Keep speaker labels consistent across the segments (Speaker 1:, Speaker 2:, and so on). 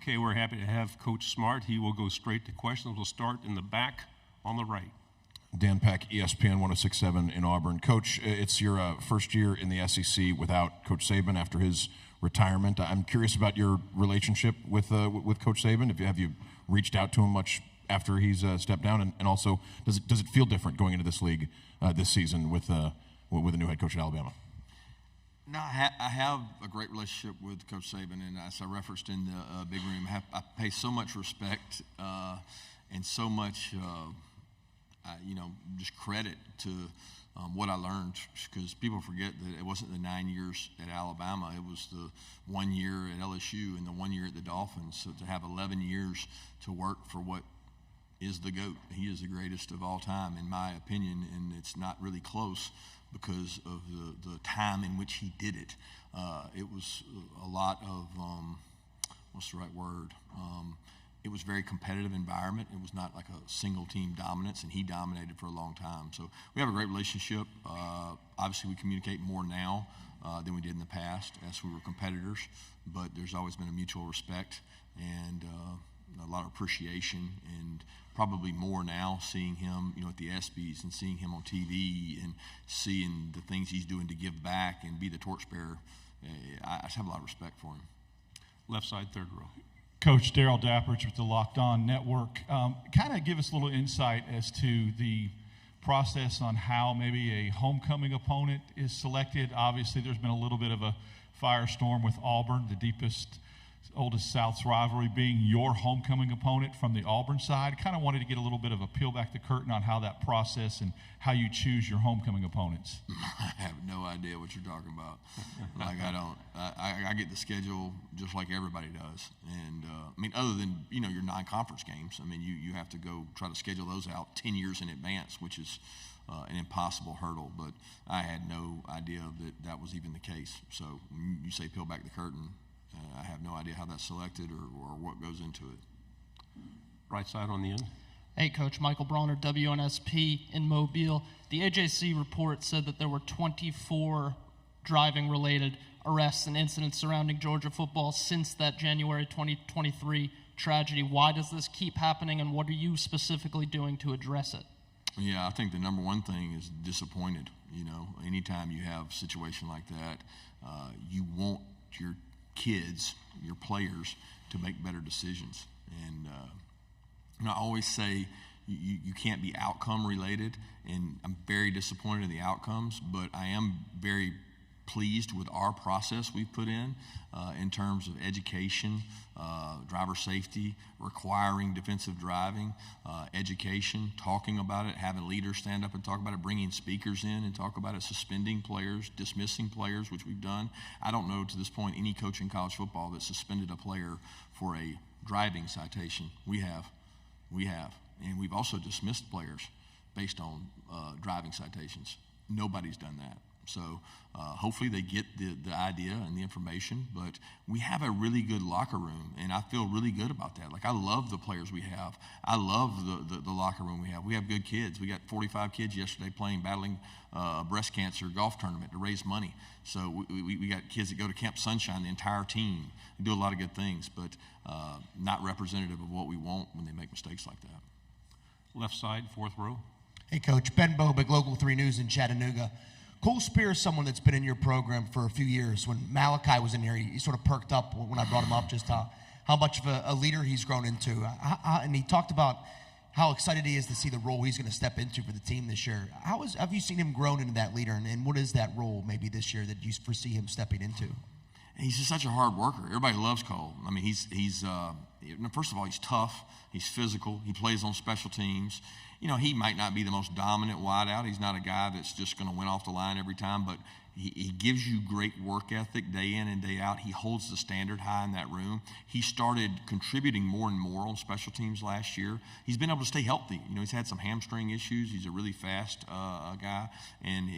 Speaker 1: Okay, we're happy to have Coach Smart. He will go straight to questions. We'll start in the back on the right.
Speaker 2: Dan Peck, ESPN 106.7 in Auburn. Coach, it's your first year in the SEC without Coach Saban after his retirement. I'm curious about your relationship with Coach Saban. Have you reached out to him much after he's stepped down? And also, does it feel different going into this league this season with a new head coach at Alabama?
Speaker 3: No, I have a great relationship with Coach Saban, and as I referenced in the big room, I pay so much respect and so much, just credit to what I learned, because people forget that it wasn't the 9 years at Alabama. It was the 1 year at LSU and the 1 year at the Dolphins. So to have 11 years to work for what is the GOAT. He is the greatest of all time, in my opinion, and it's not really close because of the time in which he did it. It was a lot of, what's the right word? It was a very competitive environment. It was not like a single team dominance, and he dominated for a long time. So we have a great relationship. Obviously, we communicate more now than we did in the past as we were competitors, but there's always been a mutual respect and a lot of appreciation, and probably more now seeing him, at the ESPYs and seeing him on TV and seeing the things he's doing to give back and be the torchbearer. I just have a lot of respect for him.
Speaker 1: Left side, third row.
Speaker 4: Coach Daryl Dapprich with the Locked On Network. Kind of give us a little insight as to the process on how maybe a homecoming opponent is selected. Obviously, there's been a little bit of a firestorm with Auburn, the deepest, oldest South's rivalry being your homecoming opponent from the Auburn side. Kind of wanted to get a little bit of a peel back the curtain on how that process and how you choose your homecoming opponents.
Speaker 3: I have no idea what you're talking about. I get the schedule just like everybody does. And, other than, your non-conference games, you have to go try to schedule those out 10 years in advance, which is an impossible hurdle. But I had no idea that was even the case. So you say peel back the curtain. I have no idea how that's selected or what goes into it.
Speaker 1: Right side on the end.
Speaker 5: Hey, Coach. Michael Bronner, WNSP in Mobile. The AJC report said that there were 24 driving-related arrests and incidents surrounding Georgia football since that January 2023 tragedy. Why does this keep happening, and what are you specifically doing to address it?
Speaker 3: Yeah, I think the number one thing is disappointed. Anytime you have a situation like that, you want your kids, your players, to make better decisions. And I always say you can't be outcome related, and I'm very disappointed in the outcomes, but I am very pleased with our process we've put in terms of education, driver safety, requiring defensive driving, education, talking about it, having leaders stand up and talk about it, bringing speakers in and talk about it, suspending players, dismissing players, which we've done. I don't know to this point any coach in college football that suspended a player for a driving citation. We have. And we've also dismissed players based on driving citations. Nobody's done that. So hopefully they get the idea and the information, but we have a really good locker room, and I feel really good about that. Like, I love the players we have. I love the locker room we have. We have good kids. We got 45 kids yesterday battling breast cancer golf tournament to raise money. So we got kids that go to Camp Sunshine, the entire team. We do a lot of good things, but not representative of what we want when they make mistakes like that.
Speaker 1: Left side, fourth row.
Speaker 6: Hey, Coach. Ben Bobick, Local 3 News in Chattanooga. Cole Spear is someone that's been in your program for a few years. When Malachi was in here, he sort of perked up when I brought him up, just how much of a leader he's grown into. And he talked about how excited he is to see the role he's going to step into for the team this year. Have you seen him grown into that leader, and what is that role maybe this year that you foresee him stepping into?
Speaker 3: He's just such a hard worker. Everybody loves Cole. He's first of all, he's tough. He's physical. He plays on special teams. He might not be the most dominant wideout. He's not a guy that's just going to win off the line every time, but he gives you great work ethic day in and day out. He holds the standard high in that room. He started contributing more and more on special teams last year. He's been able to stay healthy. He's had some hamstring issues. He's a really fast guy, and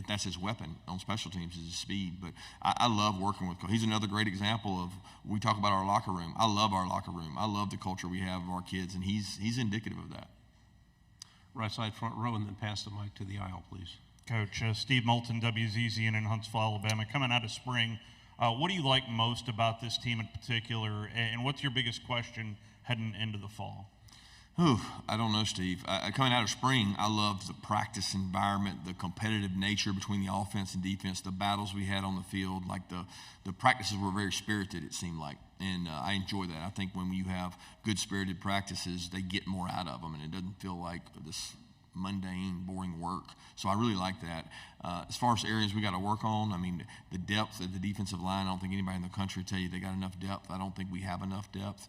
Speaker 3: that's his weapon on special teams is his speed. But I love working with Cole. He's another great example of, we talk about our locker room. I love our locker room. I love the culture we have of our kids, and he's indicative of that.
Speaker 1: Right side, front row, and then pass the mic to the aisle, please.
Speaker 7: Coach, Steve Moulton, WZZN in Huntsville, Alabama. Coming out of spring, What do you like most about this team in particular, and what's your biggest question heading into the fall?
Speaker 3: I don't know, Steve. Coming out of spring, I loved the practice environment, the competitive nature between the offense and defense, the battles we had on the field. Like the practices were very spirited, it seemed like, and I enjoy that. I think when you have good spirited practices, they get more out of them, and it doesn't feel like this mundane, boring work. So I really like that. As far as areas we got to work on, I mean, the depth of the defensive line, I don't think anybody in the country will tell you they got enough depth. I don't think we have enough depth.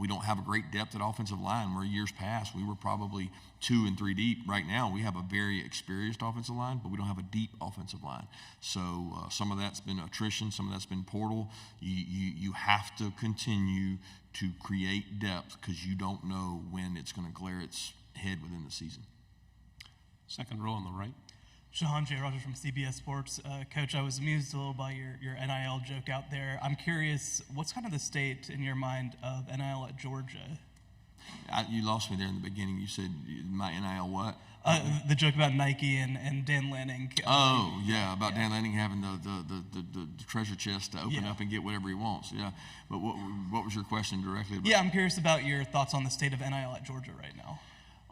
Speaker 3: We don't have a great depth at offensive line, where years past we were probably 2 and 3 deep. Right now we have a very experienced offensive line, but we don't have a deep offensive line. So some of that's been attrition, some of that's been portal. You have to continue to create depth, because you don't know when it's going to glare its head within the season.
Speaker 1: Second row on the right.
Speaker 8: Sean J. Rogers from CBS Sports. Coach, I was amused a little by your NIL joke out there. I'm curious, what's kind of the state in your mind of NIL at Georgia?
Speaker 3: You lost me there in the beginning. You said my NIL what?
Speaker 8: The joke about Nike and Dan Lanning.
Speaker 3: About Dan Lanning having the treasure chest to open up and get whatever he wants. Yeah, but what was your question directly about?
Speaker 8: Yeah, I'm curious about your thoughts on the state of NIL at Georgia right now.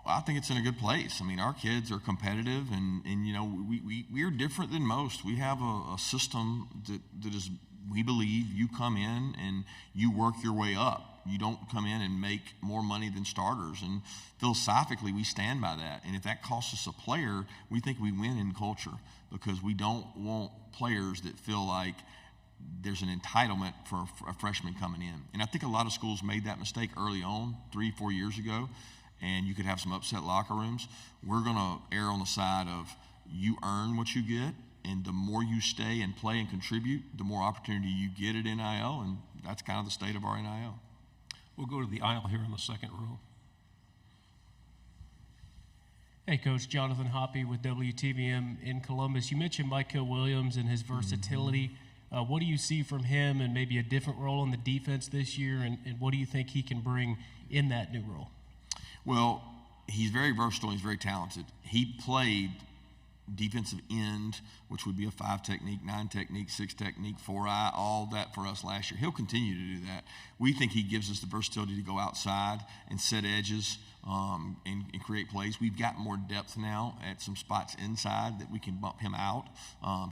Speaker 3: I think it's in a good place. I mean, our kids are competitive, and you know, we are different than most. We have a system that is, we believe you come in and you work your way up. You don't come in and make more money than starters. And philosophically, we stand by that. And if that costs us a player, we think we win in culture, because we don't want players that feel like there's an entitlement for a freshman coming in. And I think a lot of schools made that mistake early on, 3-4 years ago. And you could have some upset locker rooms. We're going to err on the side of you earn what you get, and the more you stay and play and contribute, the more opportunity you get at NIL, and that's kind of the state of our NIL.
Speaker 1: We'll go to the aisle here in the second row.
Speaker 9: Hey, Coach. Jonathan Hoppy with WTVM in Columbus. You mentioned Micah Williams and his versatility. What do you see from him, and maybe a different role on the defense this year, and what do you think he can bring in that new role?
Speaker 3: Well, he's very versatile. He's very talented. He played defensive end, which would be a 5 technique, 9 technique, 6 technique, 4-eye, all that for us last year. He'll continue to do that. We think he gives us the versatility to go outside and set edges and create plays. We've got more depth now at some spots inside that we can bump him out.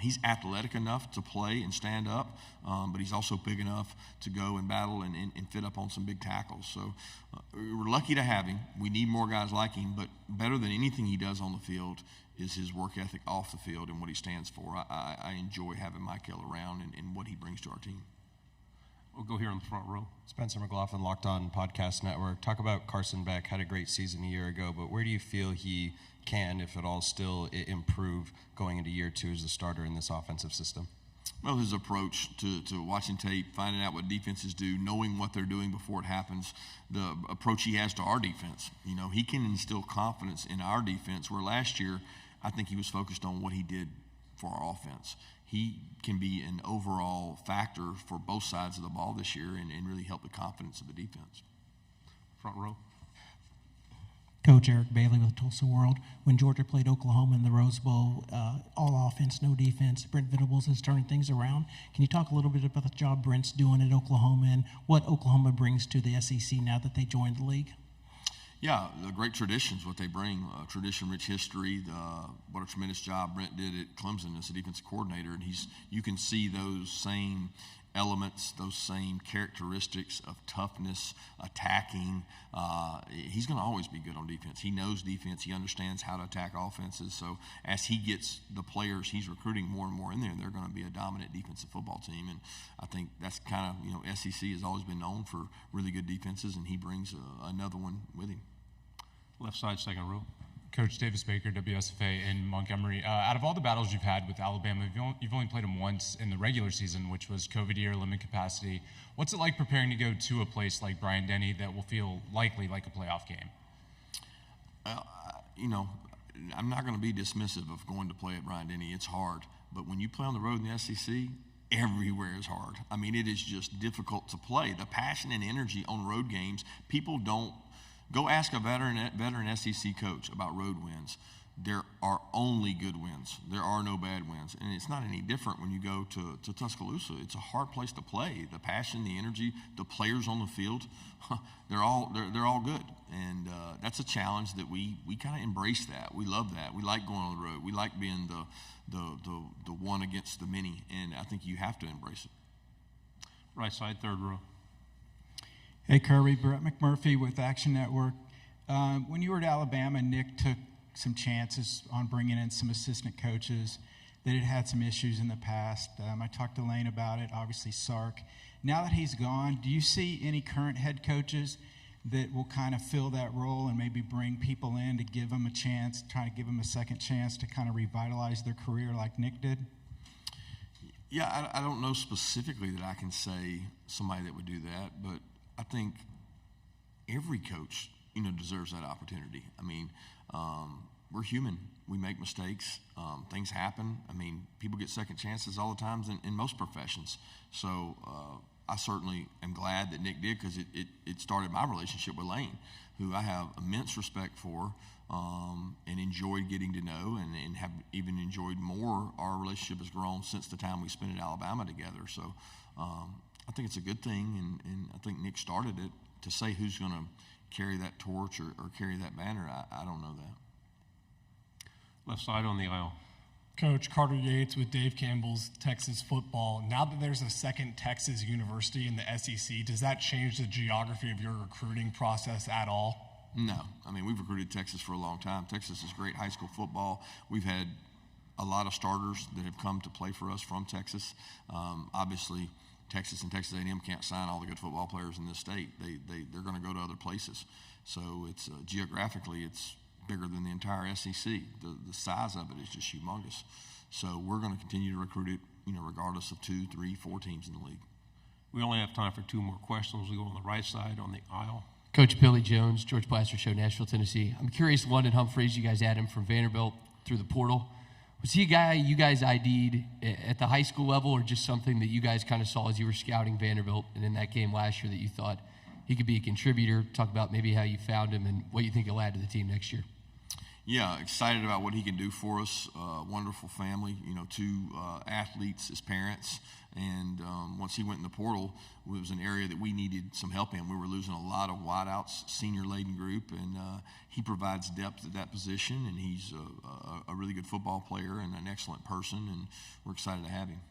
Speaker 3: He's athletic enough to play and stand up, but he's also big enough to go and battle and fit up on some big tackles. So we're lucky to have him. We need more guys like him, but better than anything he does on the field is his work ethic off the field and what he stands for. I enjoy having Michael around and what he brings to our team.
Speaker 1: We'll go here in the front row.
Speaker 10: Spencer McLaughlin, Locked On Podcast Network. Talk about Carson Beck. Had a great season a year ago, but where do you feel he can, if at all, still improve going into year 2 as the starter in this offensive system?
Speaker 3: Well, his approach to watching tape, finding out what defenses do, knowing what they're doing before it happens, the approach he has to our defense. You know, he can instill confidence in our defense, where last year I think he was focused on what he did for our offense. He can be an overall factor for both sides of the ball this year and really help the confidence of the defense.
Speaker 1: Front row.
Speaker 11: Coach Eric Bailey with Tulsa World. When Georgia played Oklahoma in the Rose Bowl, all offense, no defense, Brent Venables is turning things around. Can you talk a little bit about the job Brent's doing at Oklahoma and what Oklahoma brings to the SEC now that they joined the league?
Speaker 3: Yeah, the great traditions, what they bring, tradition-rich history. What a tremendous job Brent did at Clemson as a defensive coordinator, and you can see those same elements, those same characteristics of toughness, attacking. He's going to always be good on defense. He knows defense. He understands how to attack offenses. So as he gets the players he's recruiting more and more in there, they're going to be a dominant defensive football team. And I think that's kind of, SEC has always been known for really good defenses, and he brings another one with him.
Speaker 1: Left side, second row.
Speaker 12: Coach Davis Baker, WSFA in Montgomery. Out of all the battles you've had with Alabama, you've only played them once in the regular season, which was COVID year, limited capacity. What's it like preparing to go to a place like Bryant-Denny that will feel likely like a playoff game?
Speaker 3: I'm not going to be dismissive of going to play at Bryant-Denny. It's hard. But when you play on the road in the SEC, everywhere is hard. I mean, it is just difficult to play. The passion and energy on road games, people don't. Go ask a veteran SEC coach about road wins. there are only good wins. There are no bad wins. And it's not any different when you go to Tuscaloosa. It's a hard place to play. The passion, the energy, the players on the field, they're all good. And that's a challenge that we kind of embrace that. We love that. We like going on the road. We like being the one against the many. And I think you have to embrace it.
Speaker 1: Right side, third row.
Speaker 13: Hey, Kirby, Brett McMurphy with Action Network. When you were at Alabama, Nick took some chances on bringing in some assistant coaches that had some issues in the past. I talked to Lane about it, obviously Sark. Now that he's gone, do you see any current head coaches that will kind of fill that role and maybe bring people in to give them a chance, try to give them a second chance to kind of revitalize their career like Nick did?
Speaker 3: Yeah, I don't know specifically that I can say somebody that would do that, but I think every coach, deserves that opportunity. I mean, we're human. We make mistakes. Things happen. I mean, people get second chances all the time in most professions. So I certainly am glad that Nick did, because it started my relationship with Lane, who I have immense respect for and enjoyed getting to know, and have even enjoyed more. Our relationship has grown since the time we spent at Alabama together. So I think it's a good thing, and I think Nick started it. To say who's going to carry that torch or carry that banner, I don't know that.
Speaker 1: Left side on the aisle.
Speaker 14: Coach, Carter Yates with Dave Campbell's Texas Football. Now that there's a second Texas university in the SEC, does that change the geography of your recruiting process at all?
Speaker 3: No. I mean, we've recruited Texas for a long time. Texas is great high school football. We've had a lot of starters that have come to play for us from Texas. Obviously, Texas and Texas A&M can't sign all the good football players in this state. They're going to go to other places. So it's geographically, it's bigger than the entire SEC. The size of it is just humongous. So we're going to continue to recruit it, regardless of 2, 3, 4 teams in the league.
Speaker 1: We only have time for 2 more questions. We go on the right side on the aisle.
Speaker 15: Coach Billy Jones, George Blaster Show, Nashville, Tennessee. I'm curious, London Humphreys, you guys had him from Vanderbilt through the portal. Was he a guy you guys ID'd at the high school level, or just something that you guys kind of saw as you were scouting Vanderbilt, and in that game last year that you thought he could be a contributor? Talk about maybe how you found him and what you think he'll add to the team next year.
Speaker 3: Yeah, excited about what he can do for us. Wonderful family, 2 athletes as parents. And once he went in the portal, it was an area that we needed some help in. We were losing a lot of wideouts, senior-laden group, and he provides depth at that position, and he's a really good football player and an excellent person, and we're excited to have him.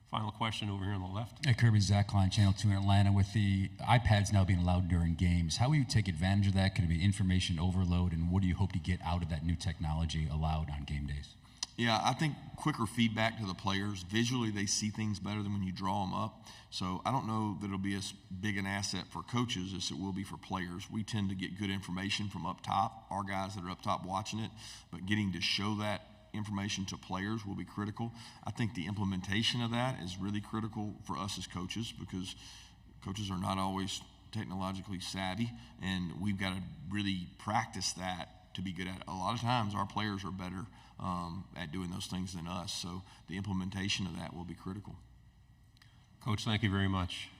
Speaker 1: Final question over here on the left.
Speaker 16: Hey, Kirby, Zach Klein, Channel 2 in Atlanta. With the iPads now being allowed during games, how will you take advantage of that? Could it be information overload, and what do you hope to get out of that new technology allowed on game days?
Speaker 3: Yeah, I think quicker feedback to the players. Visually, they see things better than when you draw them up. So I don't know that it'll be as big an asset for coaches as it will be for players. We tend to get good information from up top, our guys that are up top watching it, but getting to show that information to players will be critical. I think the implementation of that is really critical for us as coaches, because coaches are not always technologically savvy, and we've got to really practice that to be good at it. A lot of times our players are better at doing those things than us, so the implementation of that will be critical.
Speaker 1: Coach, thank you very much.